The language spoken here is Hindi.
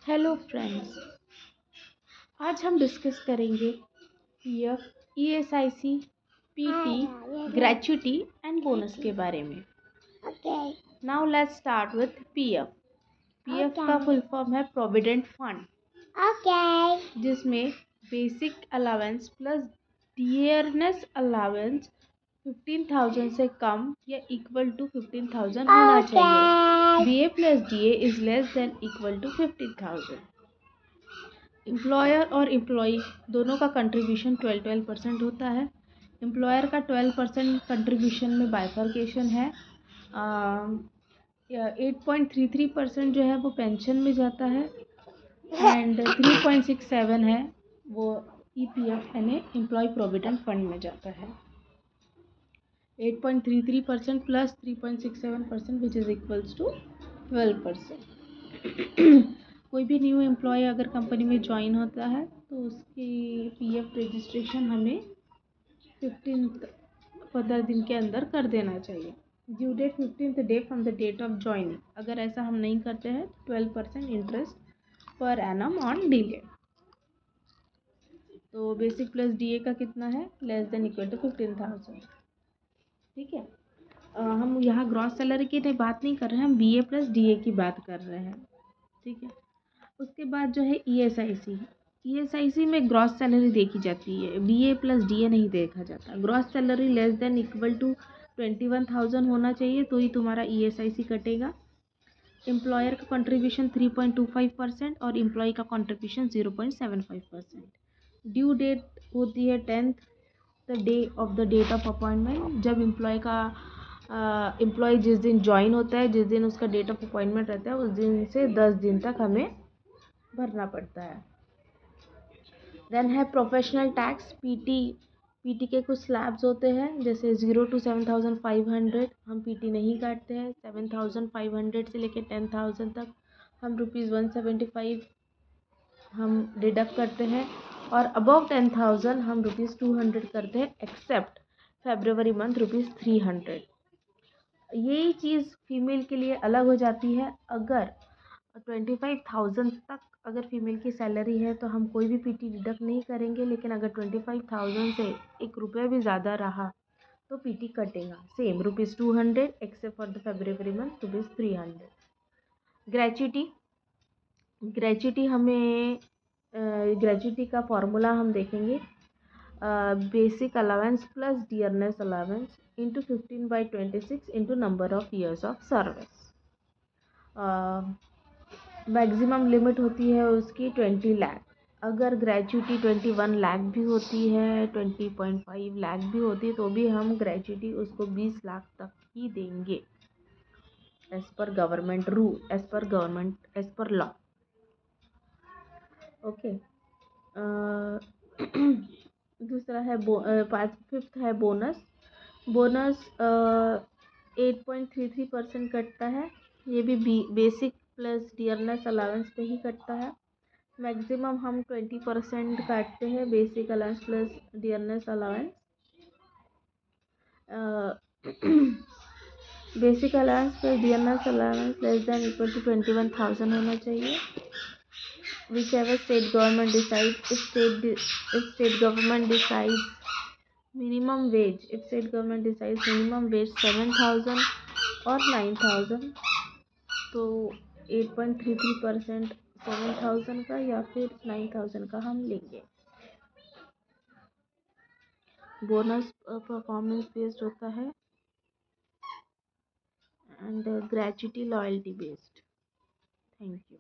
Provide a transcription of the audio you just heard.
हेलो फ्रेंड्स, आज हम डिस्कस करेंगे PF, ESIC, PT, gratuity and bonus के बारे में। Now let's start with PF. PF का फुल फॉर्म है प्रोविडेंट फंड, जिसमें basic allowance plus dearness allowance 15,000 से कम या इक्वल टू 15,000 होना चाहिए। BA plus DA is less than equal to 15,000। Employer और एम्प्लॉई दोनों का कंट्रीब्यूशन 12% होता है। एम्प्लॉयर का 12% कंट्रीब्यूशन में बाइफर्केशन है। 8.33% जो है वो पेंशन में जाता है एंड 3.67 है वो ईपीएफ यानी एम्प्लॉय प्रोविडेंट फंड में जाता है। 8.33% plus 3.67% which is equals to 12%। कोई भी न्यू एम्प्लॉय अगर कंपनी में ज्वाइन होता है तो उसकी पीएफ रजिस्ट्रेशन हमें 15 दिन के अंदर कर देना चाहिए। Due date 15th day from the date of joining. अगर ऐसा हम नहीं करते हैं 12% interest per annum on delay. तो बेसिक प्लस डीए का कितना है? Less than equal to 15,000। ठीक है। हम यहाँ ग्रॉस सैलरी की बात नहीं कर रहे हैं, हम बीए प्लस डीए की बात कर रहे हैं। ठीक है। उसके बाद जो है ईएसआईसी। ईएसआईसी में ग्रॉस सैलरी देखी जाती है, बीए प्लस डीए नहीं देखा जाता। Gross salary less than equal to 21,000 होना चाहिए तो ही तुम्हारा ईएसआईसी कटेगा। एम्प्लॉयर का कंट्रीब्यूशन 3.25% और एम्प्लॉय का कंट्रीब्यूशन 0.75%। ड्यू डेट होती है 10th the day of the date of appointment. जब एम्प्लॉय जिस दिन ज्वाइन होता है, जिस दिन उसका डेट ऑफ अपॉइंटमेंट रहता है, उस दिन से 10 दिन तक हमें भरना पड़ता है। देन है प्रोफेशनल टैक्स, पीटी के कुछ स्लैब्स होते हैं, जैसे 0 to 7,500 हम पीटी नहीं काटते हैं। 7,500 से लेकर 10,000 तक हम ₹175 हम डिडक्ट करते हैं और अबव 10,000 हम ₹200 करते हैं, एक्सेप्ट फरवरी मंथ ₹300। यही चीज़ फीमेल के लिए अलग हो जाती है। अगर 25,000 तक अगर फीमेल की सैलरी है तो हम कोई भी पीटी डिडक्ट नहीं करेंगे, लेकिन अगर 25,000 से 1 रुपया भी ज़्यादा रहा तो पीटी कटेगा। Same ₹200 except for the February month ₹300। Gratuity, हमें ग्रेच्युटी का फॉर्मूला हम देखेंगे। Basic allowance plus dearness allowance into 15/26 into number of years of service. Maximum limit होती है उसकी 20 लाख। अगर ग्रेच्युटी 21 लाख भी होती है, 20.5 लाख भी होती है तो भी हम ग्रेच्युटी उसको 20 लाख तक ही देंगे, as per government rule, as per law. Okay. दूसरा है फिफ्थ है बोनस। 8.33% कटता है। ये भी बेसिक प्लस डियरनेस अलाउंस पे ही कटता है। मैक्सिमम हम 20% काटते हैं basic allowance plus dearness allowance. Basic allowance plus dearness allowance less than equal to 21,000 होना चाहिए। Whichever state government decides, if state government decides minimum wage, if state government decides minimum wage 7,000 और 9,000 तो 8.33% 7,000 का या फिर 9,000 का हम लेंगे। बोनस परफॉर्मेंस बेस्ड होता है and gratuity loyalty based. Thank you.